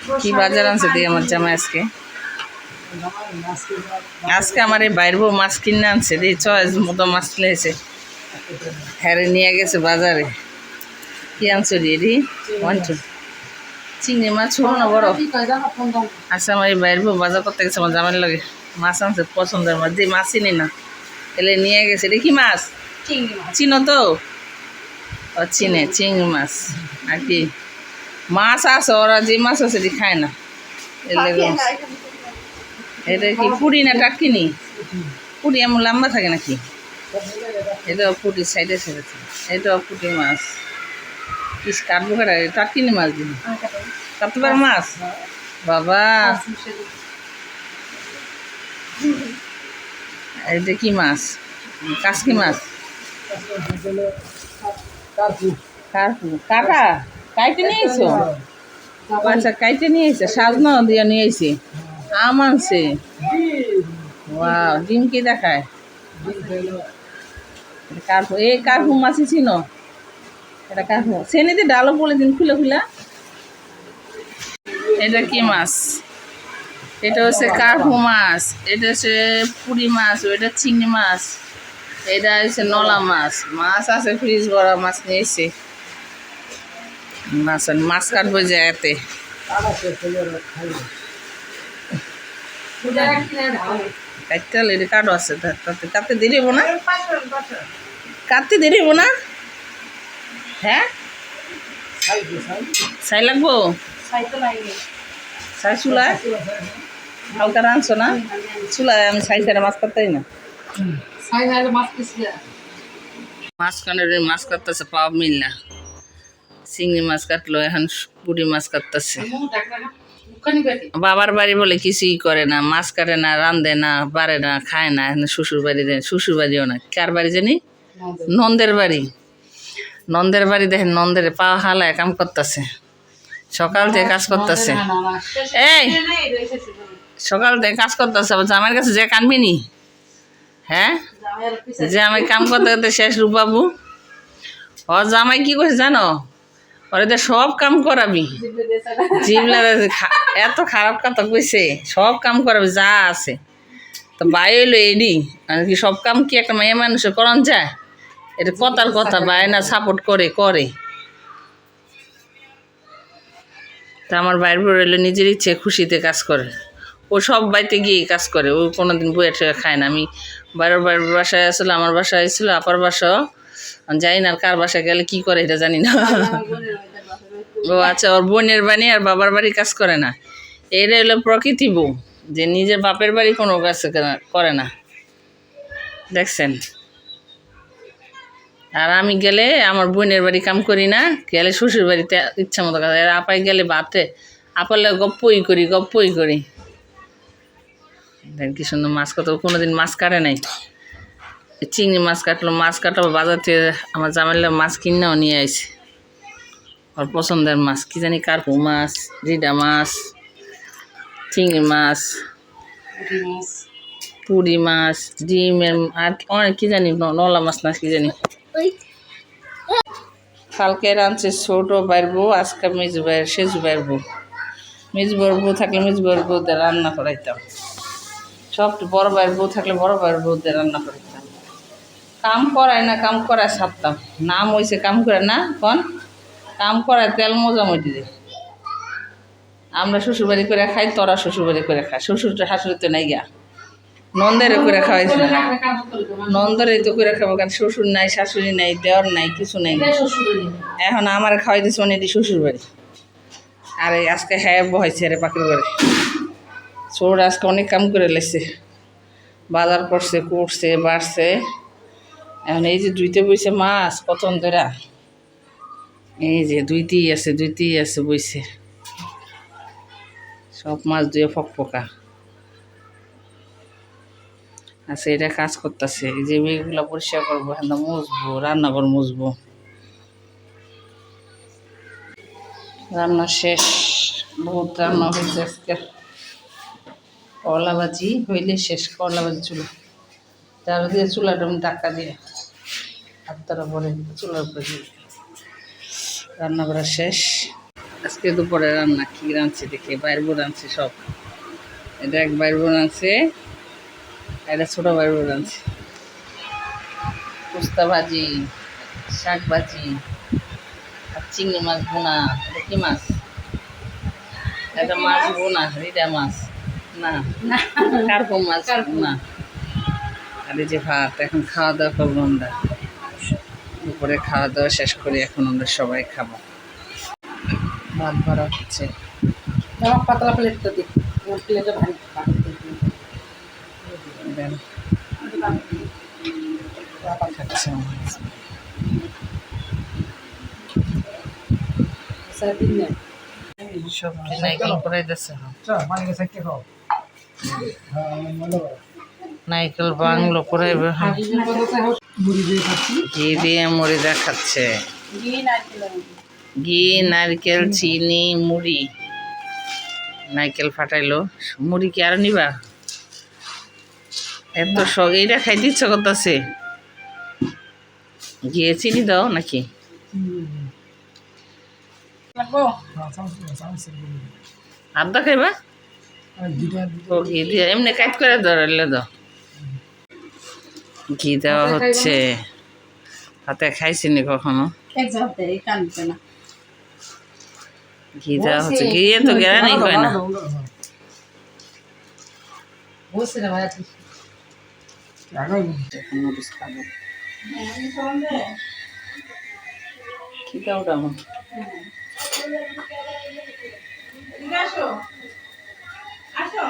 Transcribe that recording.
কি বাজার আনছে দিয়ে আমার জামাই আজকে আজকে আমার এই বাইর বউ মাছ কিনে আনছে দিয়ে চয়েস মতো মাছ লেগেছে হ্যাঁ নিয়ে গেছে বাজারে কি আনছো রে ওয়ানটু চিংড়ি মাছ ছোট না বড় আচ্ছা আমার এই বাইর বউ বাজার করতে গেছে আমার জামাই লাগে মাছ আনছে পছন্দের মাছ যে মাছ চিনি না এলে নিয়ে গেছে রে কি মাছ চিনো তো ও চিনে চিংড়ি মাছ আর কি মাছ আছে ওরা যে মাছ আছে সেটি খায় না এটা কি পুরি না টাটকিনি পুরি এমন লম্বা থাকে নাকি এটাও পুটির সাইডে ছেড়েছে এটাও পুটি মাছ পিস কাটবো কাটা টাটকিনি মাছ দিন কাটতে পারো মাছ বাবা এটা কি মাছ কাসকি মাছ কাটা কাইটে নিয়ে এসো আচ্ছা কাইটে নিয়ে এসে সাজনা দিয়ে নিয়ে এসে আম আনছে ওয়াও ডিম কি দেখায় কার্পু এই কার্পু মাছই চিনো এটা কার্পু সেনিতে ডালো বলে দিন খুলে খুলে এটা কি মাছ এটা হচ্ছে কার্পু মাছ এটা হচ্ছে পুরি মাছ ওইটা চিংড়ি মাছ এটা হচ্ছে নলা মাছ মাছ আছে ফ্রিজ ভরা মাছ নিয়ে এসে মাছ মাছ কাটবো জায়গাতে কাটতে কাটো আছে কাটতে দিয়ে দেবো না কাটতে দিয়ে দেবো না হ্যাঁ ছাই লাগবো ছাই চুলায় হালকা রাঁধছো না চুলায় আমি ছাই ছাড়া মাছ কাটতেই না মাছ কাটে মাছ কাটতেছে পাওয়া মিল না চিংড়ি মাছ কাটলো এখন পুরি মাছ কাটতেছে বাবার বাড়ি বলে কিছুই করে না মাছ কাটে না রান্ধে না পারে না খায় না এখন শ্বশুর বাড়ি দেয় শ্বশুর বাড়িও না কার বাড়ি জানি নন্দের বাড়ি নন্দের বাড়ি দেখেন নন্দের পা হালায় কাম করতেছে সকাল থেকে কাজ করতেছে এই সকাল থেকে কাজ করতেছে জামাইয়ের কাছে যে কানবি নি হ্যাঁ যে আমি কাম করতে করতে শেষ রূপবাবু ও জামাই কি করছে জানো ওরে তো সব কাম করাবি জিবলা এত খারাপ কথা কইছে সব কাম করাবি যা আছে তো বাই হইলো এডি আর কি সব কাম কি একটা মেয়ে মানুষের করন যায় এটা কথার কথা বাই না সাপোর্ট করে করে তা আমার বাইর হইলো নিজের ইচ্ছে খুশিতে কাজ করে ও সব বাড়িতে গিয়ে কাজ করে ও কোনোদিন বইয়ে ঠেয়ে খায় না আমি বাইরের বাসায় আসলে আমার বাসায় আসছিল আপার বাসাও জানি না কার বাসায় গেলে কি করে এটা জানি না ও আচ্ছা ওর বোনের বাড়ি আর বাবার বাড়ি কাজ করে না এটা হলো প্রকৃতি বউ যে নিজের বাপের বাড়ি কোনো কাজ করে না দেখছেন আর আমি গেলে আমার বোনের বাড়ি কাম করি না গেলে শ্বশুর বাড়িতে ইচ্ছা মতো কাজ আর আপাই গেলে বাপরে আপালে গপ্পই করি দেখ কি সুন্দর মাছ কাটো কোনোদিন মাছ কাটে নাই চিংড়ি মাছ কাটলো মাছ কাটাবো বাজার থেকে আমার জামাইলা মাছ কিনেও নিয়ে আইছে ওর পছন্দের মাছ কি জানি কার্পু মাছ রিডা মাছ চিংড়ি মাছ পুরি মাছ ডিমের আর অনেক কি জানি নলা মাছ না কি জানি কালকে রাঁধছে ছোট বাইর বউ আজকে মেজু বাইর সেজু বাইর বউ মেজু বউর বউ থাকলে মেজু বউর বউদের রান্না করাইতাম সব বড় বাইর বউ থাকলে বড় বাইর বউদের রান্না করাইতাম কাম করায় না কাম করায় ছাড়তাম নাম হয়েছে কাম করে না কন কাম করায় তেল মোজামুটি দে আমরা শ্বশুরবাড়ি করে খাই তোরা শ্বশুরবাড়ি করে খাই শ্বশুর শাশুড়ি তো নাই গিয়া নন্দের করে খাওয়াইছে নন্দরে তো করে খাবো কারণ শ্বশুর নাই শাশুড়ি নাই দেওয়ার নাই কিছু নাই এখন আমার খাওয়াই দিচ্ছে মানে এটি শ্বশুর বাড়ি আর আজকে হ্যাঁ বহাইছে রে পাখির বাড়ি ছোট আজকে অনেক কাম করে লেছে বাজার করছে বাড়ছে এখন এই যে দুইতে বইছে মাছ কতন ধরা এই যে দুইতেই আছে বইছে সব মাছ দিয়ে ফকফকা আচ্ছা এটা কাজ করতেছে এই যে মেয়েগুলো পরিষ্কার করবো হ্যাঁ মুছবো রান্নাঘর মুছবো রান্না শেষ বহুত রান্না হয়েছে আজকে করলা ভাজি হইলে শেষ করলা ভাজি চুলো তার দিয়ে চুলাটা ধাক্কা দিয়ে হাতটা পরে চুলার উপরে দিয়ে রান্না করা শেষ আজকে আজকে দুপুরে রান্না কি রাঁধছি দেখি, বাইর বউ রাঁধছে সব। এটা এক বাইর বউ রাঁধছে, এটা ছোট বাইর বউ রাঁধছে। পোস্তা ভাজি, শাক ভাজি, আর চিংড়ি মাছ বোনা। এটা কি মাছ? এটা মাছ বোনা, রিডা মাছ না, কার্পম মাছ বোনা। আর এই যে ভাত। এখন খাওয়া দাওয়া করবো আমরা। দুপুরে খাওয়া দাওয়া শেষ করে এখন আমরা সবাই খাবো। ভাত ভরা হচ্ছে। পাতলা প্লেটটা দিই, প্লেটে ভারী দেন খাচ্ছে। সব নাইকেল করাই দিচ্ছে, নাইকেল বাংলো করাইবে। ঘি দিয়ে মুড়ি দেখাচ্ছে, ঘি নারকেল চিনি মুড়ি। নারকেল ফাটাইলো, মুড়ি কি আর নিবা? এত শখ, এইটা খাইতে ইচ্ছা করতেছে। গিয়ে চিনি দাও নাকি? আদা খাইবা? ও ঘি দিয়ে এমনি কাট করে ধরাইলে দাও। ঘি দেওয়া হচ্ছে। হাতে খাইছিনি কখনো। ঘি দেওয়া হচ্ছে, ঘি তো গেরা নেই কয় না। কি দাও আমার আসো আসো।